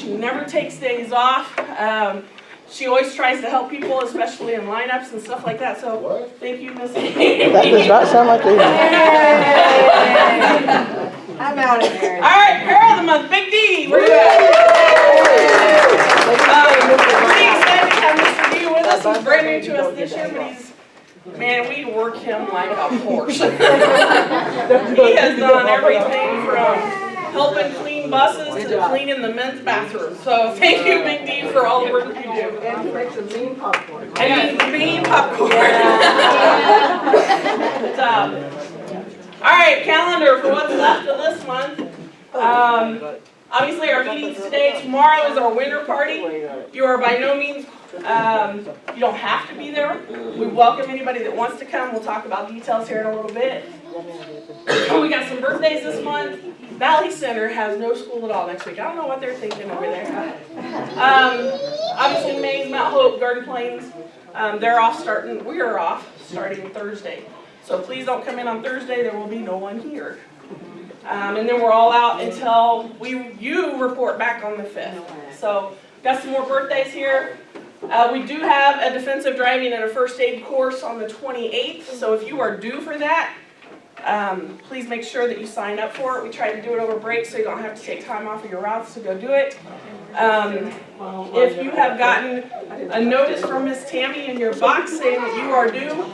She never takes days off. She always tries to help people, especially in lineups and stuff like that. So thank you, Miss Amy. That does not sound like Amy. I'm out of here. All right, Girl of the Month, Big D. Where you at? Pretty excited to have Mr. D with us. He's brand new to us this year, but man, we work him like a horse. He has done everything from helping clean buses to cleaning the men's bathroom. So thank you, Big D, for all the work you do. And he makes a mean popcorn. And mean popcorn. All right, calendar for what's left of this month. Obviously, our meetings today. Tomorrow is our winter party. You are by no means, you don't have to be there. We welcome anybody that wants to come. We'll talk about details here in a little bit. We got some birthdays this month. Valley Center has no school at all next week. I don't know what they're thinking over there. Obviously, Mays, Mount Hope, Garden Plains, they're off starting. We are off starting Thursday. So please don't come in on Thursday. There will be no one here. And then we're all out until you report back on the 5th. So got some more birthdays here. We do have a defensive driving and a first aid course on the 28th. So if you are due for that, please make sure that you sign up for it. We try to do it over break so you don't have to take time off of your routes to go do it. If you have gotten a notice from Miss Tammy in your box saying that you are due,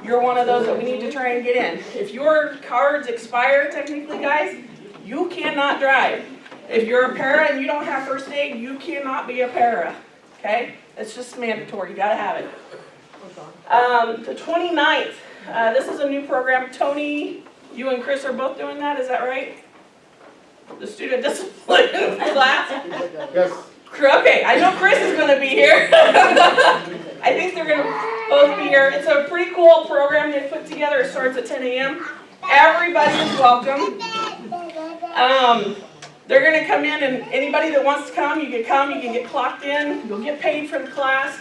you're one of those that we need to try and get in. If your cards expire, technically, guys, you cannot drive. If you're a para and you don't have first aid, you cannot be a para. Okay? It's just mandatory. You gotta have it. The 29th, this is a new program. Tony, you and Chris are both doing that, is that right? The student discipline class? Yes. Okay, I know Chris is going to be here. I think they're going to both be here. It's a pretty cool program they put together. It starts at 10 a.m. Everybody is welcome. They're going to come in, and anybody that wants to come, you can get clocked in, you'll get paid for the class.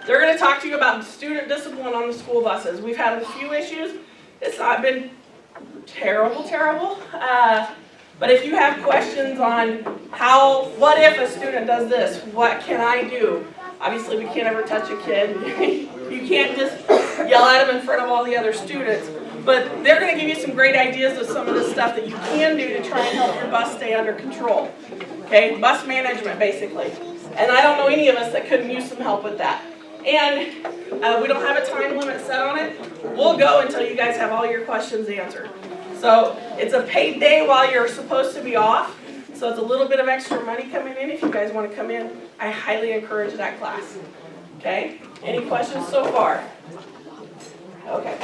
They're going to talk to you about student discipline on the school buses. We've had a few issues. It's not been terrible. But if you have questions on what if a student does this, what can I do? Obviously, we can't ever touch a kid. You can't just yell at them in front of all the other students. But they're going to give you some great ideas of some of the stuff that you can do to try and help your bus stay under control. Okay, bus management, basically. And I don't know any of us that couldn't use some help with that. And we don't have a time limit set on it. We'll go until you guys have all your questions answered. So it's a paid day while you're supposed to be off. So it's a little bit of extra money coming in. If you guys want to come in, I highly encourage that class. Okay? Any questions so far? Okay.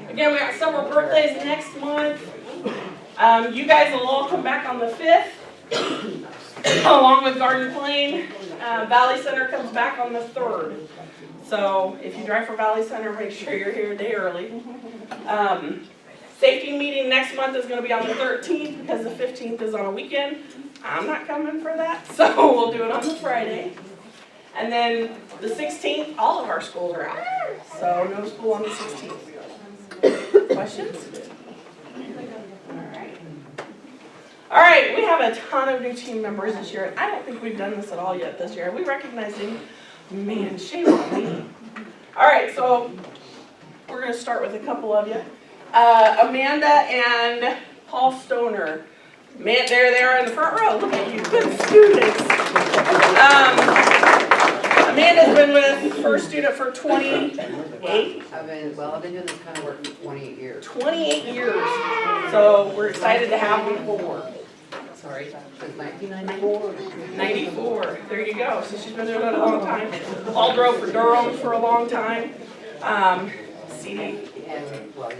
Again, we got several birthdays next month. You guys will all come back on the 5th, along with Garden Plain. Valley Center comes back on the 3rd. So if you drive for Valley Center, make sure you're here a day early. Safety meeting next month is going to be on the 13th because the 15th is on a weekend. I'm not coming for that, so we'll do it on the Friday. And then the 16th, all of our schools are out. So no school on the 16th. Questions? All right, we have a ton of new team members this year. I don't think we've done this at all yet this year. Are we recognizing? Man, shame on me. All right, so we're going to start with a couple of you. Amanda and Paul Stoner. Man, there they are in the front row. Look at you, good students. Amanda's been with First Student for 28. I've been doing this kind of work for 28 years. 28 years. So we're excited to have you aboard. Sorry, since 1994. 94. There you go. So she's been doing it a long time. All drove for Durham for a long time. CD. And, well,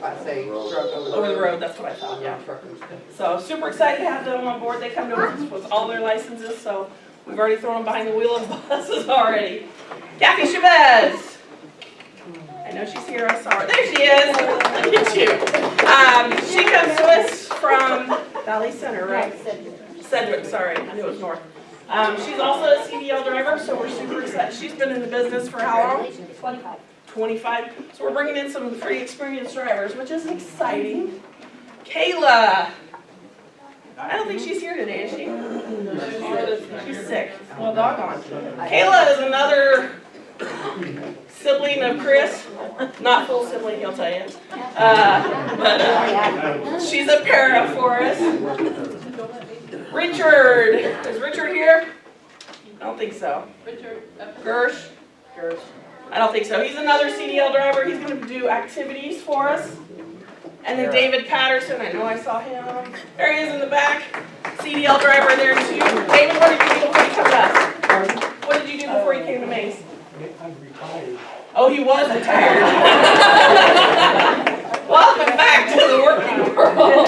I say truck Over the road, that's what I thought, yeah. So super excited to have them on board. They come to us with all their licenses, so we've already thrown them behind the wheel of buses already. Kathy Chavez. I know she's here, I saw her. There she is. Look at you. She comes to us from Valley Center, right? Sedgwick, sorry. I knew it was north. She's also a CDL driver, so we're super excited. She's been in the business for how long? 25. So we're bringing in some pretty experienced drivers, which is exciting. Kayla. don't think she's here today, is she? She's sick. Well, doggone. Kayla is another sibling of Chris. Not full sibling, he'll tell you. But she's a para for us. Richard. Is Richard here? I don't think so. Gersh? I don't think so. He's another CDL driver. He's going to do activities for us. And then David Patterson, I know I saw him. There he is in the back. CDL driver there too. David, what did you do before you came to us? What did you do before you came to Mace? I'm retired. Oh, he was retired. Welcome back to the working world.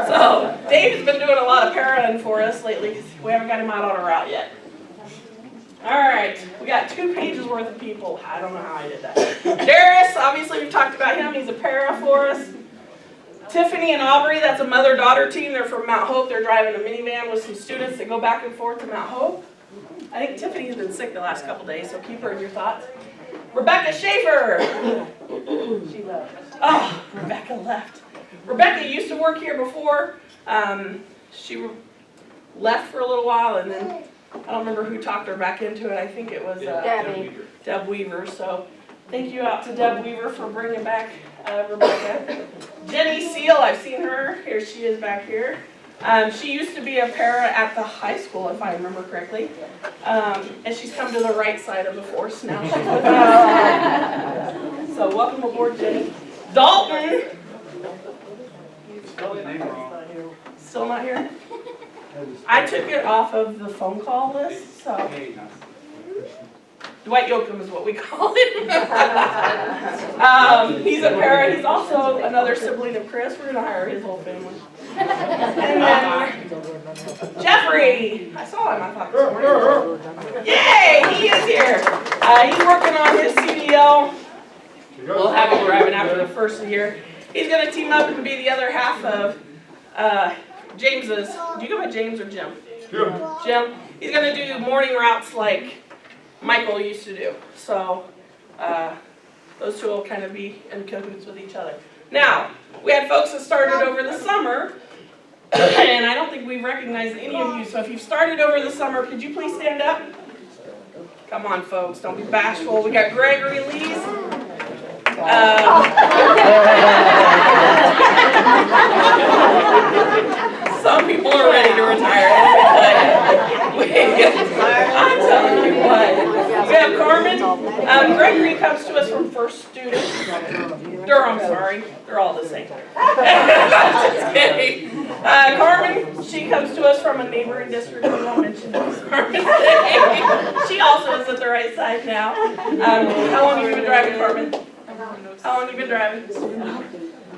So, Dave's been doing a lot of para-run for us lately because we haven't got him out on a route yet. All right, we got 2 pages worth of people. I don't know how I did that. Darius, obviously we've talked about him. He's a para for us. Tiffany and Aubrey, that's a mother-daughter team. They're from Mount Hope. They're driving a minivan with some students that go back and forth to Mount Hope. I think Tiffany's been sick the last couple days, so keep her in your thoughts. Rebecca Schaefer. She left. Oh, Rebecca left. Rebecca used to work here before. She left for a little while, and then I don't remember who talked her back into it. I think it was Deb Weaver. So thank you out to Deb Weaver for bringing back Rebecca. Jenny Seal, I've seen her. Here she is back here. She used to be a para at the high school, if I remember correctly. And she's come to the right side of the force now. She's with us. So welcome aboard, Jenny. Dalton. Still not here? I took it off of the phone call list, so. Dwight Yoakam is what we call him. He's a para. He's also another sibling of Chris. We're going to hire his whole family. And then Jeffrey. I saw him, I thought, this morning. Yay! He is here. He's working on his CDL. We'll have him driving after the first of the year. He's going to team up and be the other half of James's. Do you go by James or Jim? Jim. He's going to do morning routes like Michael used to do. So those two will kind of be in cahoots with each other. Now, we had folks that started over the summer, and I don't think we've recognized any of you. So if you've started over the summer, could you please stand up? Come on, folks. Don't be bashful. We got Gregory Lees. Some people are ready to retire. I'm telling you what. We have Carmen. Gregory comes to us from First Student. Durham, sorry. They're all the same. Just kidding. Carmen, she comes to us from a neighboring district. We won't mention this. She also is at the right side now. How long have you been driving, Carmen? How long have you been driving?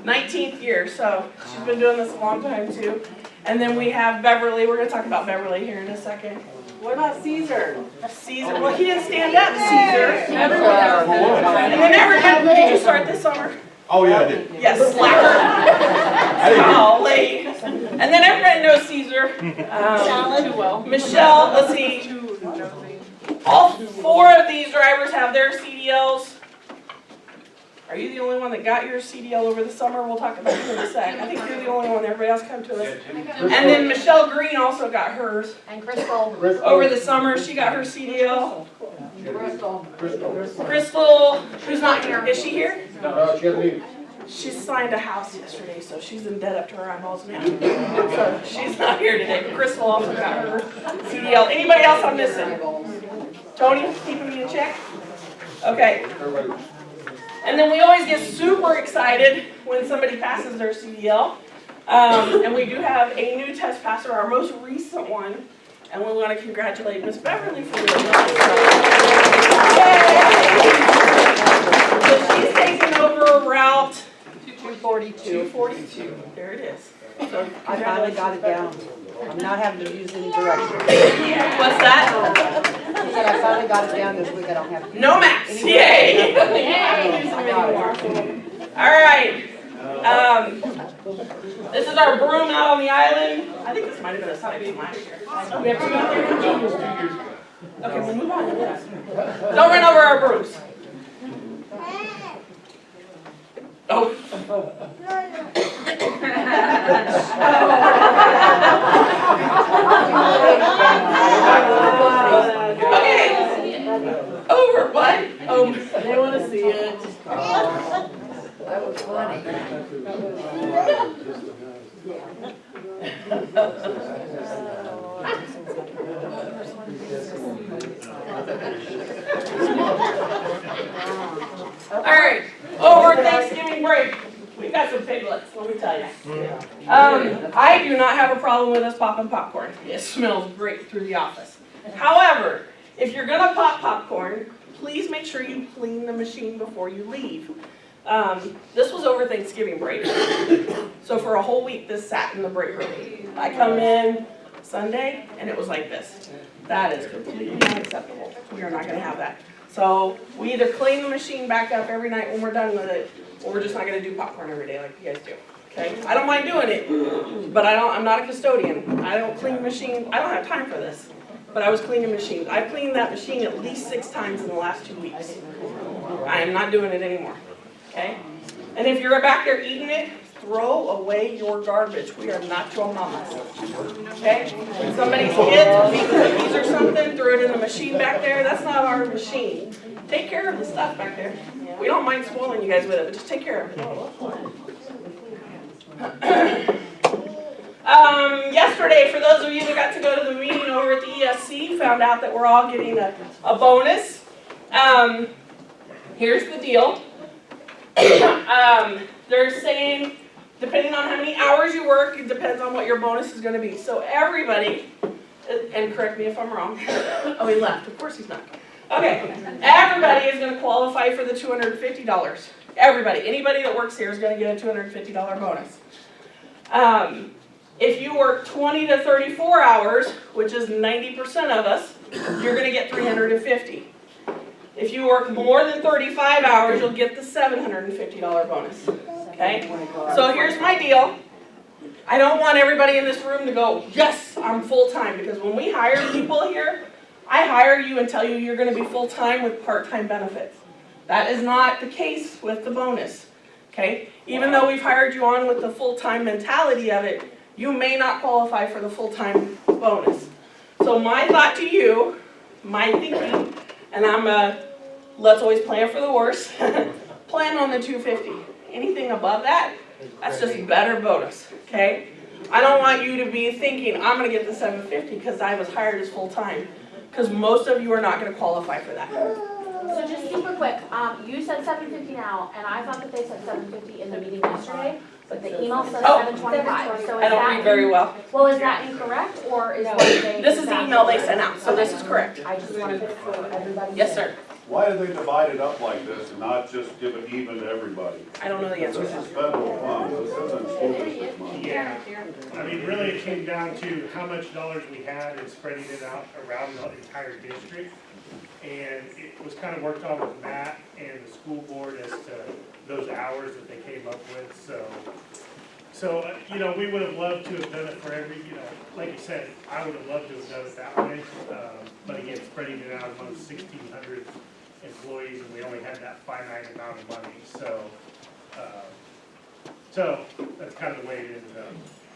19th year, so she's been doing this a long time too. And then we have Beverly. We're going to talk about Beverly here in a second. What about Caesar? Caesar. Well, he didn't stand up, Caesar. And then everyone, did you start this summer? Oh, yeah, I did. Yes, slacker. Golly. And then everybody knows Caesar. Too well. Michelle, let's see. All 4 of these drivers have their CDLs. Are you the only one that got your CDL over the summer? We'll talk about you in a sec. I think you're the only one. Everybody else come to us. And then Michelle Green also got hers. And Crystal. Over the summer, she got her CDL. Crystal. Crystal, who's not here. Is she here? No, she hasn't either. She signed a house yesterday, so she's in debt up to her eyeballs now. So she's not here today. But Crystal also got her CDL. Anybody else I'm missing? Tony, keeping me in check? Okay. And then we always get super excited when somebody passes their CDL. And we do have a new test passer, our most recent one. And we want to congratulate Miss Beverly for doing that. So she's taking over route 242. There it is. So I finally got it down. I'm not having to use any directions. What's that? I said I finally got it down this week. I don't have to. No maps. Yay! All right. This is our broom out on the island. I think this might have been a side beam last year. We have 2 out there. Okay, we'll move on. Don't run over our brooms. Oh. All right, over Thanksgiving break, we got some piglets, let me tell you. I do not have a problem with us popping popcorn. It smells great through the office. However, if you're gonna pop popcorn, please make sure you clean the machine before you leave. This was over Thanksgiving break. So for a whole week, this sat in the break room. I come in Sunday, and it was like this. That is completely unacceptable. We are not gonna have that. So we either clean the machine back up every night when we're done with it, or we're just not gonna do popcorn every day like you guys do. Okay? I don't mind doing it, but I'm not a custodian. I don't clean machines. I don't have time for this. But I was cleaning machines. I cleaned that machine at least 6 times in the last 2 weeks. I am not doing it anymore. Okay? And if you're back there eating it, throw away your garbage. We are not your mamas. Okay? When somebody's kids make cookies or something, throw it in the machine back there. That's not our machine. Take care of the stuff back there. We don't mind spoiling you guys with it, but just take care of it. Yesterday, for those of you that got to go to the meeting over at the ESC, found out that we're all getting a bonus. Here's the deal. They're saying, depending on how many hours you work, it depends on what your bonus is going to be. So everybody, and correct me if I'm wrong. Oh, he left. Of course he's not. Okay. Everybody is going to qualify for the $250. Everybody. Anybody that works here is going to get a $250 bonus. If you work 20 to 34 hours, which is 90% of us, you're going to get $350. If you work more than 35 hours, you'll get the $750 bonus. Okay? So here's my deal. I don't want everybody in this room to go, yes, I'm full-time, because when we hire people here, I hire you and tell you you're going to be full-time with part-time benefits. That is not the case with the bonus. Okay? Even though we've hired you on with the full-time mentality of it, you may not qualify for the full-time bonus. So my thought to you, my thinking, and let's always plan for the worst, plan on the $250. Anything above that, that's just better bonus, okay? I don't want you to be thinking, I'm gonna get the $750 because I was hired as full-time, because most of you are not gonna qualify for that. So just super quick, you said $750 now, and I thought that they said $750 in the meeting yesterday, but the email says $725. So is I don't read that, very well. well, is that incorrect, or is what they? This is the email they sent out, so this is correct. I just wanted to for everybody. Yes, sir. Why do they divide it up like this and not just give it even to everybody? I don't know the answer. This is federal funds, this isn't school district money. Yeah, I mean, really it came down to how much dollars we had and spreading it out around the entire district. And it was kind of worked on with Matt and the school board as to those hours that they came up with, so, you know, we would have loved to have done it for every, you know, like you said, I would have loved to have done it that way. But again, spreading it out among 1,600 employees, and we only had that finite amount of money, so that's kind of the way it ended up.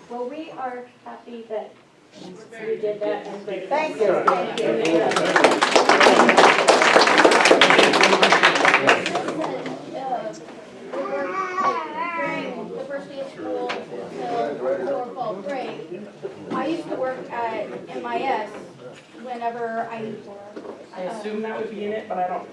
Well, we are happy that we did that. And Thank you. Thank During the first day of school until fall break, I used to work at MIS whenever I I assume that would be in it, but I don't.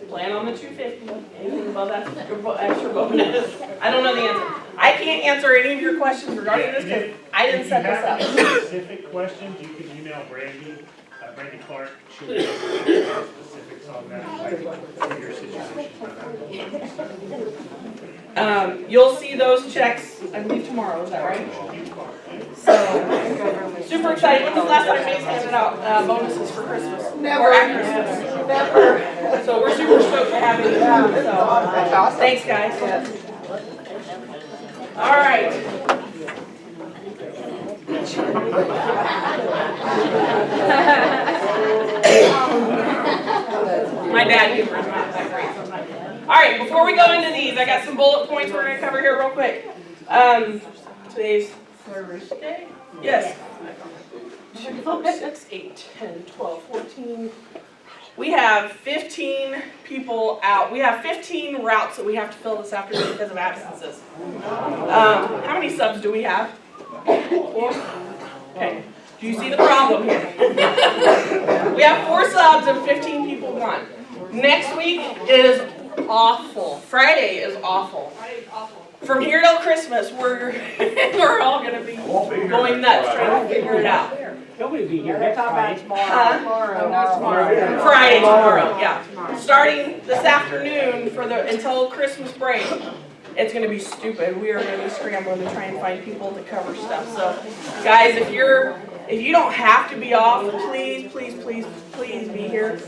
Plan on the $250. Anything above that's extra bonus. I don't know the answer. I can't answer any of your questions regarding this because I didn't set this up. If you have any specific questions, you can email Brandy, Brandy Clark. She'll give you specifics on that, like your situation. You'll see those checks, I believe tomorrow, is that right? So, super excited. When was the last time Mace handed out bonuses for Christmas? Never. Or at Christmas? Never. So we're super stoked to have you. That's awesome. Thanks, guys. All right. My dad humor is not that great sometimes. All right, before we go into these, I got some bullet points we're going to cover here real quick. Today's Thursday? Yes. 2, 4, 6, 8, 10, 12, 14. We have 15 people out. We have 15 routes that we have to fill this afternoon because of absences. How many subs do we have? Okay, do you see the problem here? We have 4 subs and 15 people want. Next week is awful. Friday is awful. From here till Christmas, we're all gonna be Won't be here going next nuts trying to figure it out. Nobody be here next Friday. Friday, tomorrow, yeah. Starting this afternoon until Christmas break, it's gonna be stupid. We are gonna be scrambling to try and find people to cover stuff. So, guys, if you don't have to be off, please, please, please, please be here.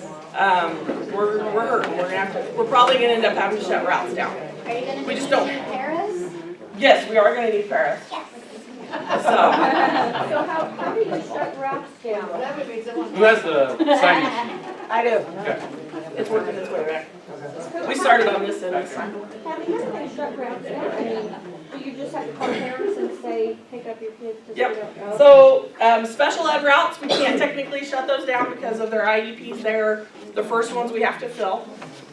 We're hurting. We're probably gonna end up having to shut routes down. Are you gonna We be just don't- in Paris? Yes, we are gonna need Paris. So, So how do you shut routes down? Who has the signing sheet? I do. it's working its way back. We started on this end this time. Kathy, how do you shut routes down? I mean, do you just have to call parents and say, pick up your kids to Yep. go? So, special ed routes, we can't technically shut those down because of their IEPs. They're the first ones we have to fill.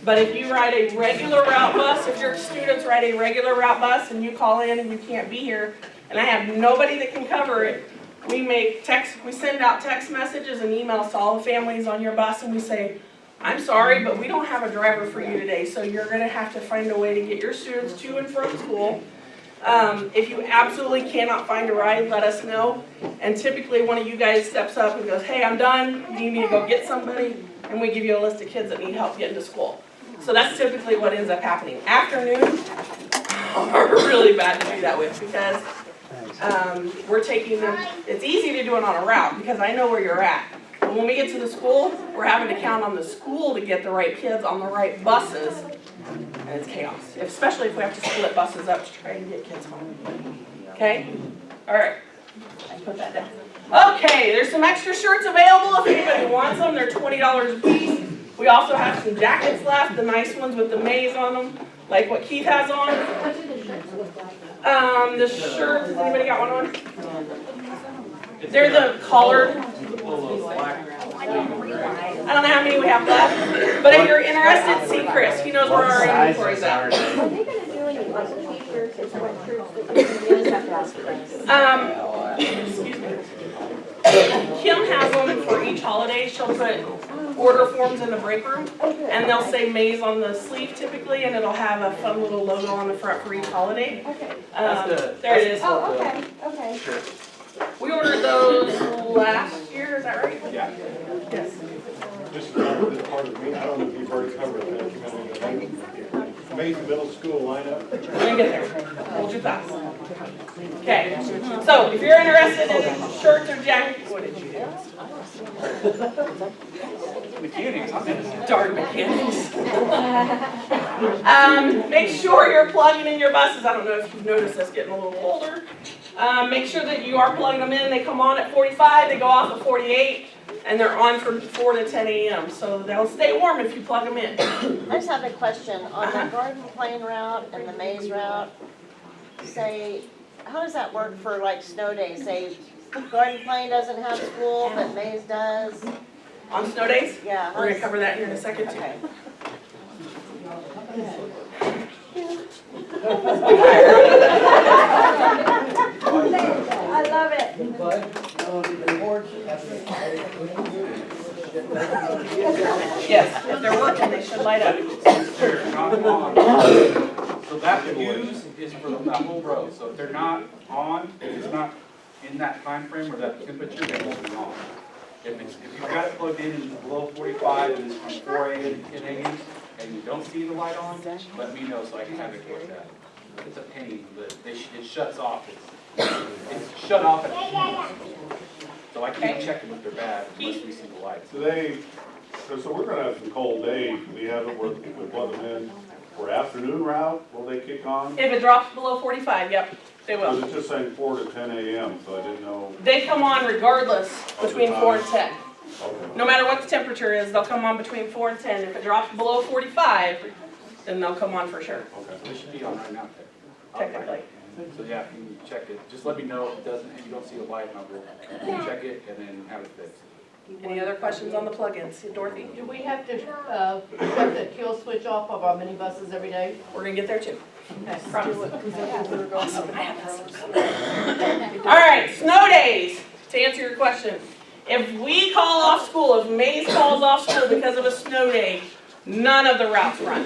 But if you ride a regular route bus, if your students ride a regular route bus and you call in and you can't be here, and I have nobody that can cover it, we send out text messages and emails to all the families on your bus and we say, I'm sorry, but we don't have a driver for you today, so you're gonna have to find a way to get your students to and from school. If you absolutely cannot find a ride, let us know. And typically one of you guys steps up and goes, hey, I'm done, you need to go get somebody, and we give you a list of kids that need help getting to school. So that's typically what ends up happening. Afternoons are really bad to do that with because we're taking them, it's easy to do it on a route because I know where you're at. But when we get to the school, we're having to count on the school to get the right kids on the right buses. And it's chaos, especially if we have to split buses up to try and get kids home. Okay? All right. I put that down. Okay, there's some extra shirts available if anybody wants them. They're $20 a piece. We also have some jackets left, the nice ones with the maze on them, like what Keith has on. What do the shirts look like? The shirts, has anybody got one on? They're the collared. I don't know how many we have left, but if you're interested, see Chris. He knows where our inventory's at. Are they gonna do any like t-shirts and sweatshirts that you just have to ask Chris? Excuse me. Kim has them for each holiday. She'll put order forms in the break room, and they'll say Maze on the sleeve typically, and it'll have a fun little logo on the front for each holiday. Okay. There it is. Oh, okay, okay. We ordered those last year, is that right? Yeah. Yes. Just this part of the meeting, I don't know if you've already covered it. Mason Middle School lineup. We're gonna get there. Hold your thoughts. Okay, so if you're interested in shirts or jackets, what did you do? Mechanics, I'm in. Darn mechanics. Make sure you're plugging in your buses. I don't know if you've noticed us getting a little colder. Make sure that you are plugging them in. They come on at 45, they go off at 48, and they're on from 4 to 10 a.m. So they'll stay warm if you plug them in. I just have a question, on the Garden Plain route and the Maze route, say, how does that work for like snow days? Say, Garden Plain doesn't have school, but Maze does? On snow days, Yeah. we're gonna cover that here in a second too. Okay. I love it. Yes, if they're working, they should light up. They're not on. So that fuse is for that whole row, so if they're not on, if it's not in that time frame or that temperature, they won't be on. If you've got it plugged in and it's below 45 and it's from 4 a.m. to 10 a.m. and you don't see the light on, let me know so I can have it work that. It's a pain, but it shuts off. It's shut off at so I can't check them if they're bad unless we see the lights. So we're gonna have some cold days, we haven't worked, if we plug them in for afternoon route, will they kick on? If it drops below 45, yep, they Because will. it's just saying 4 to 10 a.m., so I didn't know. They come on regardless between 4 and 10. Okay. No matter what the temperature is, they'll come on between 4 and 10. If it drops below 45, then they'll come on for sure, Okay. So they should be on right now. technically. So yeah, if you check it, just let me know if it doesn't, if you don't see the light, and I'll go check it and then have it fixed. Any other questions on the plugins? Dorothy? Do we have to, shut the kill switch off of our minibuses every day? We're gonna get there too. Awesome, I have that. All right, snow days, to answer your question. If we call off school, if Mays calls off school because of a snow day, none of the routes run.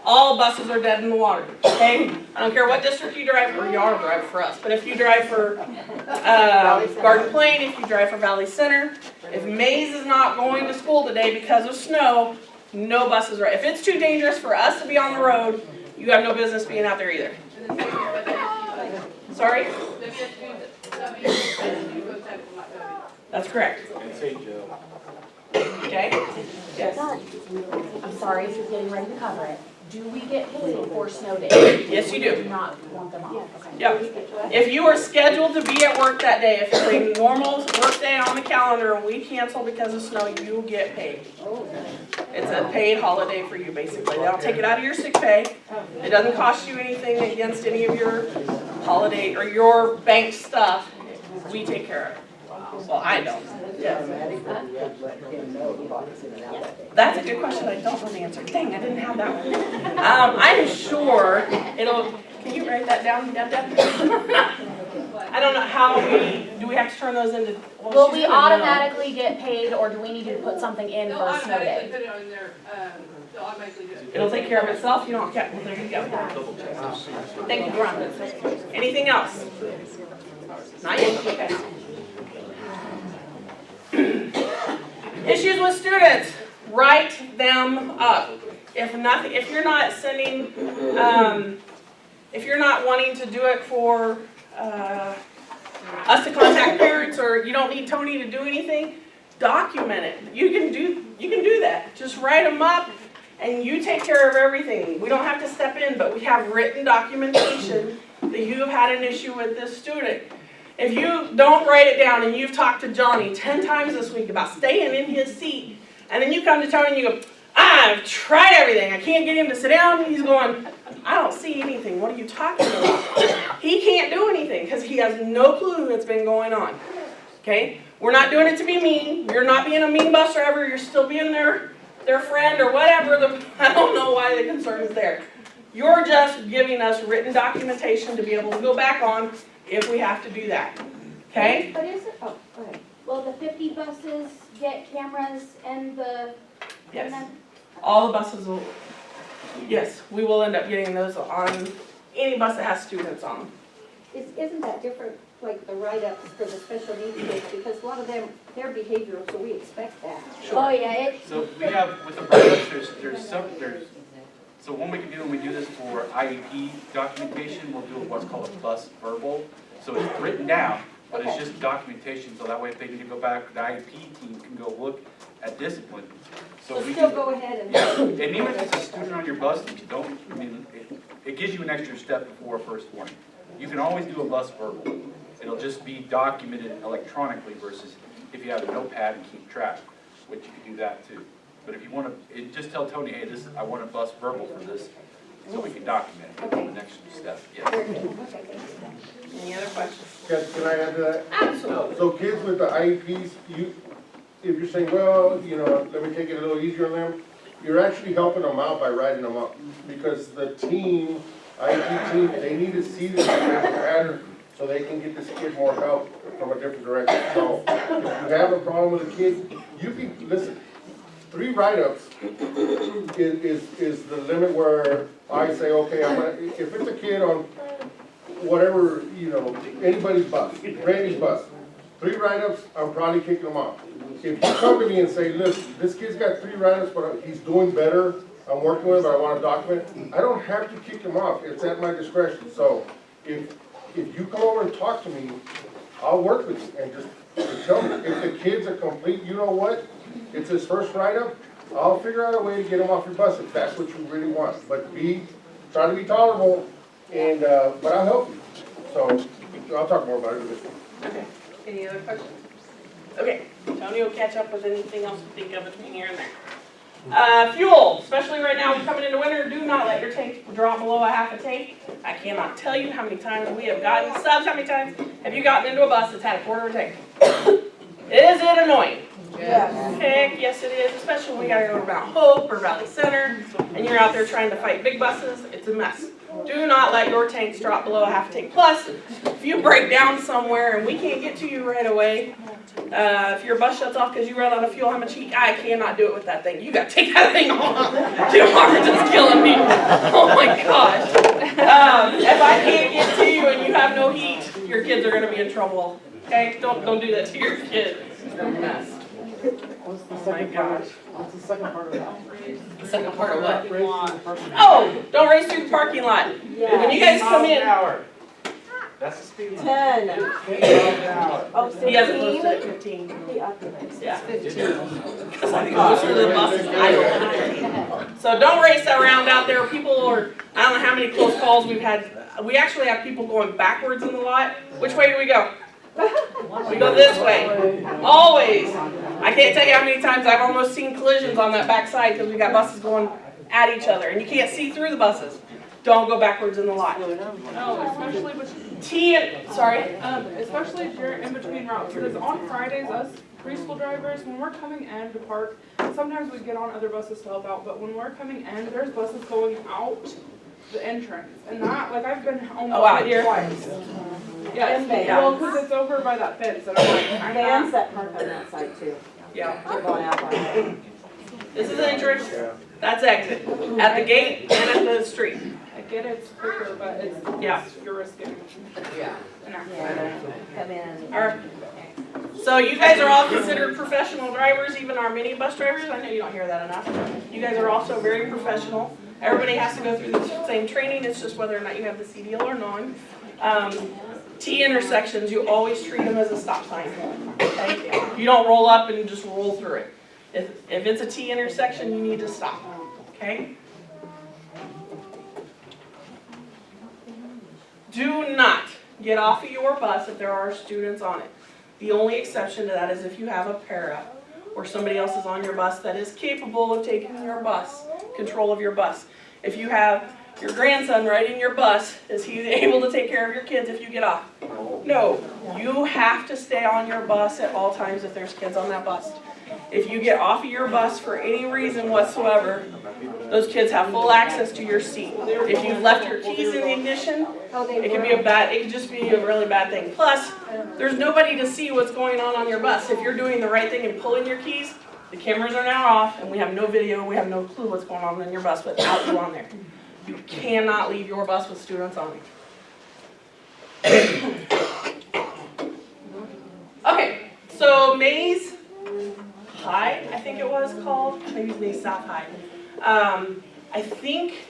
All buses are dead in the water, okay? I don't care what district you drive for, you are driving for us, but if you drive for Garden Plain, if you drive for Valley Center, if Mays is not going to school today because of snow, no buses run. If it's too dangerous for us to be on the road, you have no business being out there either. Sorry? That's correct. And say Joe. Okay? Yes. I'm sorry if you're getting ready to cover it. Do we get paid for snow days? Yes, you Do do. not want them off, okay. Yep. If you are scheduled to be at work that day, if it's a normal work day on the calendar and we cancel because of snow, you get paid. It's a paid holiday for you, basically. They don't take it out of your sick pay. It doesn't cost you anything against any of your holiday or your bank stuff. We take care of it. Well, I don't. Yes. That's a good question. I don't know the answer. Dang, I didn't have that one. I'm sure it'll, can you write that down, Deb? I don't know how do we have to turn those into? Will she's we gonna know. automatically get paid, or do we need to put something in for a snow day? put it on there, they'll automatically do it. It'll take care of itself. You don't care. Well, there you go. Thank you, Veronica. Anything else? Not yet? Okay. Issues with students, write them up. If you're not sending, if you're not wanting to do it for us to contact parents, or you don't need Tony to do anything, document it. You can do that. Just write them up, and you take care of everything. We don't have to step in, but we have written documentation that you have had an issue with this student. If you don't write it down and you've talked to Johnny 10 times this week about staying in his seat, and then you come to Tony and you go, I've tried everything, I can't get him to sit down, and he's going, I don't see anything, what are you talking about? He can't do anything because he has no clue what's been going on. Okay? We're not doing it to be mean. You're not being a mean bus driver, you're still being their friend or whatever. I don't know why the concern is there. You're just giving us written documentation to be able to go back on if we have to do that, okay? But is it, oh, go ahead. Will the 50 buses get cameras and the? Yes. All the buses will, yes, we will end up getting those on any bus that has students on them. Isn't that different, like the write-ups for the special needs kids, because a lot of them, they're behavioral, so we expect that. Oh, yeah, So we have, with the write-ups, so when we can do, when we do this for IEP documentation, we'll do what's called a bus verbal. So it's written down, but it's just documentation, so that way if they need to go back, the IEP team can go look at discipline. So we still can, go ahead and. yeah, and even if it's a student on your bus that you don't, I mean, it gives you an extra step before first warning. You can always do a bus verbal. It'll just be documented electronically versus if you have a notepad and keep track, which you can do that too. But if you want to, just tell Tony, hey, I want a bus verbal for this, so we can document it for the next step. Yes. Any other questions? Can I add to that? Absolutely. So kids with the IEPs, if you're saying, well, let me take it a little easier on them, you're actually helping them out by writing them up. Because the team, IEP team, they need to see this pattern so they can get this kid more help from a different direction. So if you have a problem with a kid, you can, listen, 3 write-ups is the limit where I say, okay, if it's a kid on whatever, anybody's bus, Randy's bus, 3 write-ups, I'm probably kicking them off. If you come to me and say, listen, this kid's got 3 write-ups, but he's doing better, I'm working with him, I want to document, I don't have to kick him off, it's at my discretion. So if you come over and talk to me, I'll work with you and just tell me. If the kid's a complete, you know what, it's his first write-up, I'll figure out a way to get him off your bus if that's what you really want. But try to be tolerable, and but I'll help you. So I'll talk more about it with you. Okay. Any other questions? Okay. Tony will catch up with anything else you think of between here and there. Fuel, especially right now, we're coming into winter, do not let your tank drop below a half a tank. I cannot tell you how many times we have gotten subs, how many times have you gotten into a bus that's had a quarter of a tank? Is it annoying? Yes. Heck, yes it is, especially when we gotta go to Mount Hope or Valley Center, and you're out there trying to fight big buses, it's a mess. Do not let your tanks drop below a half tank. Plus, if you break down somewhere and we can't get to you right away, if your bus shuts off because you run out of fuel, how much heat? I cannot do it with that thing. You gotta take that thing off. Jim Harper's just killing me. Oh my gosh. If I can't get to you and you have no heat, your kids are gonna be in trouble. Okay? Don't do that to your kids. It's a mess. Oh my gosh. What's the second part of that? The second part of what? Oh, don't race through the parking lot. When you guys come in, That's the speed limit. 10. 10 an hour. Oh, he hasn't 15. posted it 15. The optimist. Yeah. Because I think most of the buses idle. So don't race around out there. People are, I don't know how many close calls we've had. We actually have people going backwards in the lot. Which way do we go? We go this way. Always. I can't tell you how many times I've almost seen collisions on that back side because we got buses going at each other. And you can't see through the buses. Don't go backwards in the lot. No, especially especially if you're in between routes, because on Fridays, us preschool drivers, when we're coming in to park, sometimes we get on other buses to help out, but when we're coming in, there's buses going out the entrance, and that, like, I've been almost out here? twice. Yes, And vans. well, because it's over by that fence, and I'm like, I'm Vans not, that park on that side too. Yeah. They're going out on that. This is entrance. That's exit. At the gate and at the street. I get it's quicker, but it's, Yeah. you're risking Yeah. an accident. Come in. Alright. So you guys are all considered professional drivers, even our mini bus drivers. I know you don't hear that enough. You guys are also very professional. Everybody has to go through the same training. It's just whether or not you have the CDL or non. T intersections, you always treat them as a stop sign. Okay? You don't roll up and just roll through it. If it's a T intersection, you need to stop. Okay? Do not get off of your bus if there are students on it. The only exception to that is if you have a para or somebody else is on your bus that is capable of taking your bus, control of your bus. If you have your grandson riding your bus, is he able to take care of your kids if you get off? No. You have to stay on your bus at all times if there's kids on that bus. If you get off of your bus for any reason whatsoever, those kids have full access to your seat. If you've left your keys in the ignition, it could just be a really bad thing. Plus, there's nobody to see what's going on your bus. If you're doing the right thing and pulling your keys, the cameras are now off and we have no video, we have no clue what's going on in your bus without you on there. You cannot leave your bus with students on it. Okay, so Mays High, I think it was called, maybe it's Mays South High. I think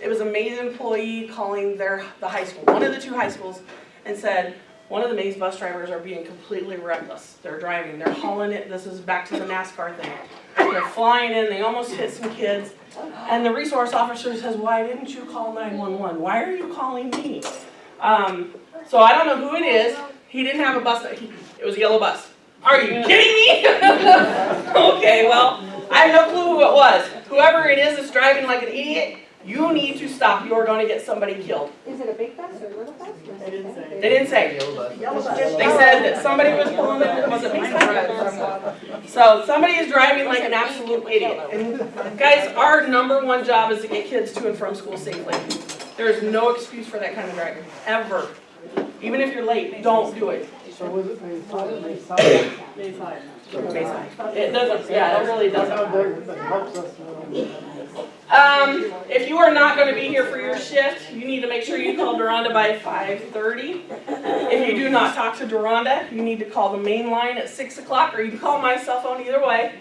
it was a Mays employee calling the high school, one of the two high schools, and said, one of the Mays bus drivers are being completely reckless. They're driving, they're hauling it, this is back to the NASCAR thing. They're flying in, they almost hit some kids. And the resource officer says, why didn't you call 911? Why are you calling me? So I don't know who it is. He didn't have a bus, it was a yellow bus. Are you kidding me? Okay, well, I have no clue who it was. Whoever it is that's driving like an idiot, you need to stop. You're going to get somebody killed. Is it a big bus or a little bus? They didn't say. They said that somebody was pulling it, was it me? So somebody is driving like an absolute idiot. And guys, our number one job is to get kids to and from school safely. There is no excuse for that kind of driving, ever. Even if you're late, don't do it. So was it May 5? May 5? May 5. It doesn't, yeah, it really doesn't. That helps us. If you are not going to be here for your shift, you need to make sure you call Deronda by 5:30. If you do not talk to Deronda, you need to call the main line at 6 o'clock, or you can call my cell phone, either way.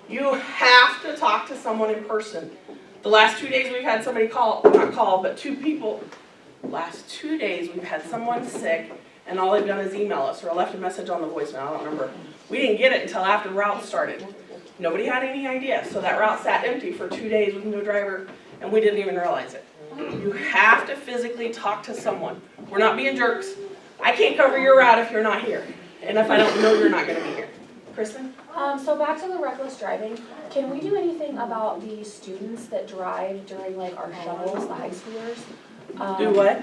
You have to talk to someone in person. The last 2 days we've had somebody but two people. Last 2 days we've had someone sick, and all they've done is email us or left a message on the voicemail. I don't remember. We didn't get it until after route started. Nobody had any idea, so that route sat empty for 2 days with no driver, and we didn't even realize it. You have to physically talk to someone. We're not being jerks. I can't cover your route if you're not here, and if I don't know you're not going to be here. Kristen? So back to the reckless driving, can we do anything about the students that drive during like our shuttles, the high schoolers? Do what?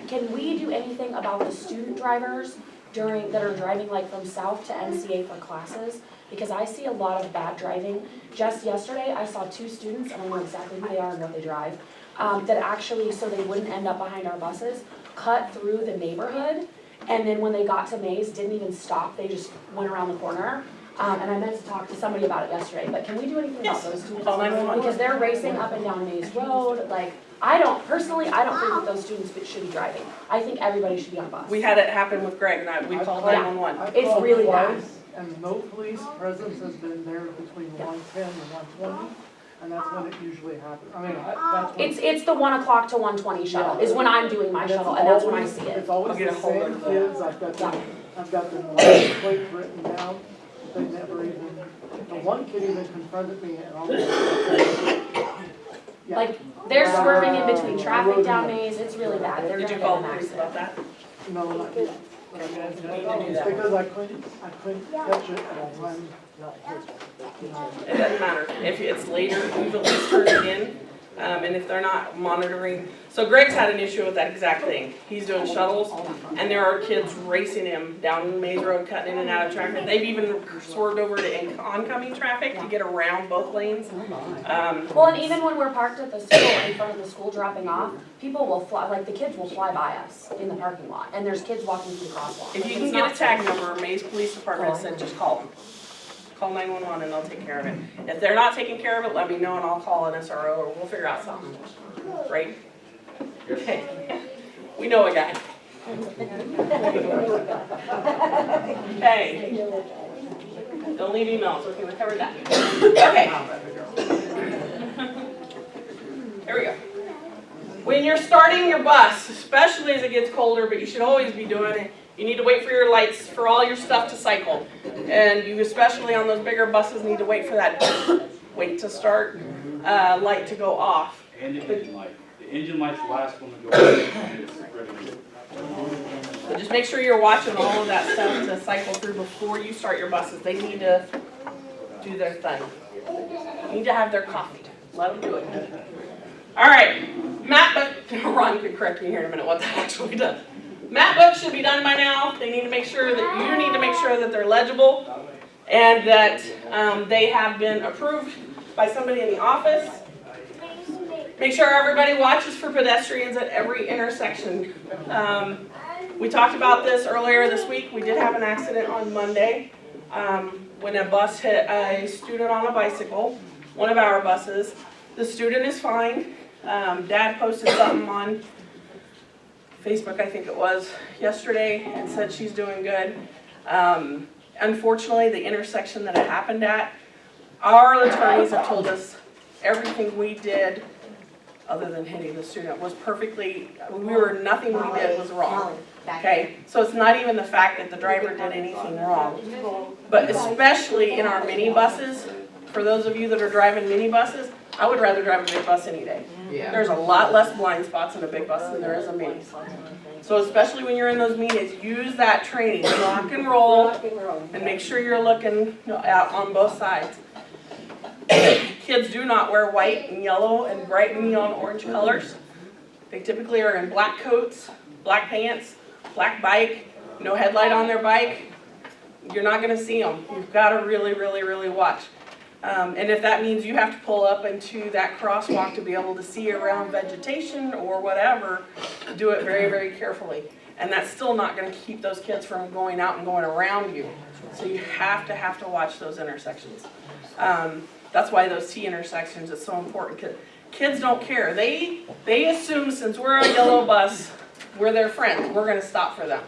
Can we do anything about the student drivers that are driving like from South to NCA for classes? Because I see a lot of bad driving. Just yesterday, I saw 2 students, and I know exactly who they are and what they drive. that actually, so they wouldn't end up behind our buses, cut through the neighborhood. And then when they got to Mays, didn't even stop, they just went around the corner. And I meant to talk to somebody about it yesterday, but can we do anything about those students? Call 911. Because they're racing up and down Mays Road, like, personally, I don't think that those students should be driving. I think everybody should be on a bus. We had it happen with Greg and we called 911. It's really bad. And no police presence has been there between 110 and 120, and that's when it usually happens. I mean, that's when. It's the 1 o'clock to 1:20 shuttle, is when I'm doing my shuttle, and that's when I see it. It's always I'll get the a hold same of kids, I've got the license plate written down, they never even, the one kid even confronted me and almost. Yeah. Like, they're swerving in between traffic down Mays, it's really bad, they're Did gonna you get call an the police about accident. that? No, not yet. It's because I couldn't catch it at the time. It doesn't matter. If it's later, we've at least turned it in. And if they're not monitoring, so Greg's had an issue with that exact thing. He's doing shuttles and there are kids racing him down Maze Road, cutting in and out of traffic. They've even swerved over to oncoming traffic to get around both lanes. Well, and even when we're parked at the school, in front of the school dropping off, people will fly, like the kids will fly by us in the parking lot, and there's kids walking through the crosswalk. If you can get a tag number, Maze Police Department said just call them. Call 911 and they'll take care of it. If they're not taking care of it, let me know and I'll call an SRO or we'll figure out something. Right? Okay. We know a guy. Okay. Don't leave emails. Okay, we covered that. Okay. Here we go. When you're starting your bus, especially as it gets colder, but you should always be doing it, you need to wait for your lights, for all your stuff to cycle. And you, especially on those bigger buses, need to wait for that wait to start light to go off. And the engine light. The engine light's the last one to go off. It's ready to go. So just make sure you're watching all of that stuff to cycle through before you start your buses. They need to do their thing. They need to have their coffee. Let them do it. All right, map book. Ron could correct me here in a minute what that actually does. Map books should be done by now. They need to make sure that you need to make sure that they're legible and that they have been approved by somebody in the office. Make sure everybody watches for pedestrians at every intersection. We talked about this earlier this week. We did have an accident on Monday when a bus hit a student on a bicycle, one of our buses. The student is fine. Dad posted something on Facebook, I think it was, yesterday and said she's doing good. Unfortunately, the intersection that it happened at, our attorneys have told us everything we did, other than hitting the student, was perfectly, nothing we did was wrong. Okay, so it's not even the fact that the driver did anything wrong, but especially in our minibuses, for those of you that are driving minibuses, I would rather drive a big bus any day. Yeah. There's a lot less blind spots in a big bus than there is a mini. So especially when you're in those meetings, use that training, rock and roll, and make sure you're looking out on both sides. Kids do not wear white and yellow and bright neon orange colors. They typically are in black coats, black pants, black bike, no headlight on their bike. You're not going to see them. You've got to really, really, really watch. And if that means you have to pull up into that crosswalk to be able to see around vegetation or whatever, do it very, very carefully. And that's still not going to keep those kids from going out and going around you. So you have to watch those intersections. That's why those T intersections is so important. Kids don't care. They assume since we're a yellow bus, we're their friends. We're going to stop for them.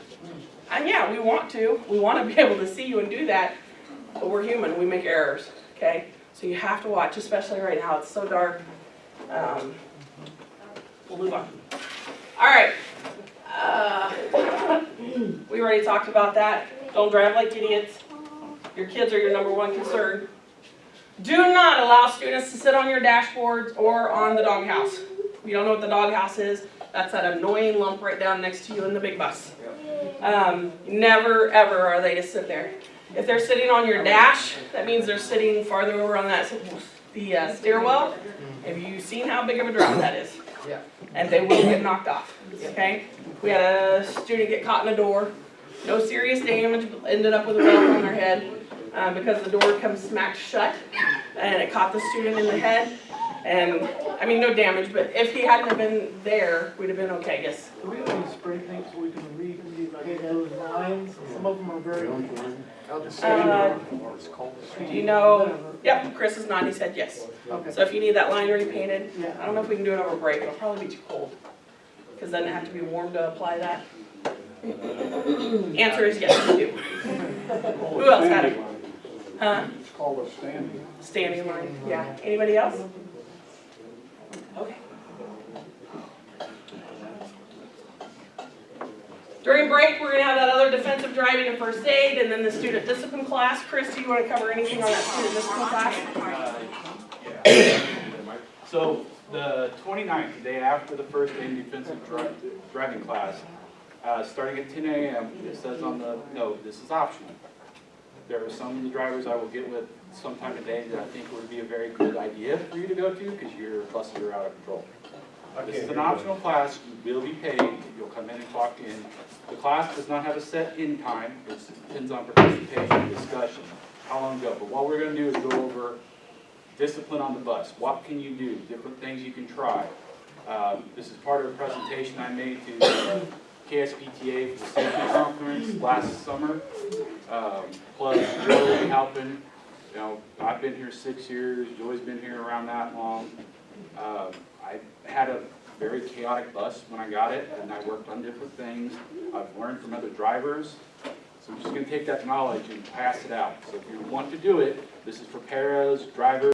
And yeah, we want to. We want to be able to see you and do that. But we're human. We make errors. Okay? So you have to watch, especially right now. It's so dark. We'll move on. All right. We already talked about that. Don't drive like idiots. Your kids are your number one concern. Do not allow students to sit on your dashboards or on the doghouse. If you don't know what the doghouse is, that's that annoying lump right down next to you in the big bus. Never, ever are they to sit there. If they're sitting on your dash, that means they're sitting farther over on the stairwell. Have you seen how big of a drop that is? Yeah. And they will get knocked off, okay? We had a student get caught in a door. No serious damage, ended up with a welt on their head because the door comes smacked shut and it caught the student in the head. And I mean, no damage, but if he hadn't have been there, we'd have been okay, yes. Do we have any spray paint so we can repaint those lines? Some of them are very. Do you know, yep, Chris is nodding, he said yes. Okay. So if you need that line repainted, Yeah. I don't know if we can do it over break, it'll probably be too cold. Because then it have to be warm to apply that. Answer is yes, we do. Who else had it? Huh? It's called a standing. Standing line, yeah. Anybody else? Okay. During break, we're gonna have that other defensive driving and first aid, and then the student discipline class. Chris, do you wanna cover anything on that student discipline class? So the 29th, the day after the first day in defensive driving class, starting at 10 a.m., it says on the note, this is optional. There are some of the drivers I will get with sometime today that I think would be a very good idea for you to go to because your buses are out of control. This is an optional class, you will be paid, you'll come in and clock in. The class does not have a set end time, it depends on participation and discussion, how long to go. But what we're gonna do is go over discipline on the bus. What can you do? Different things you can try. This is part of a presentation I made to KSPTA for the safety conference last summer. Plus, Joy will be helping. You know, I've been here 6 years, Joy's been here around that long. I had a very chaotic bus when I got it, and I worked on different things. I've learned from other drivers. So I'm just gonna take that knowledge and pass it out. So if you want to do it, this is for paras, drivers,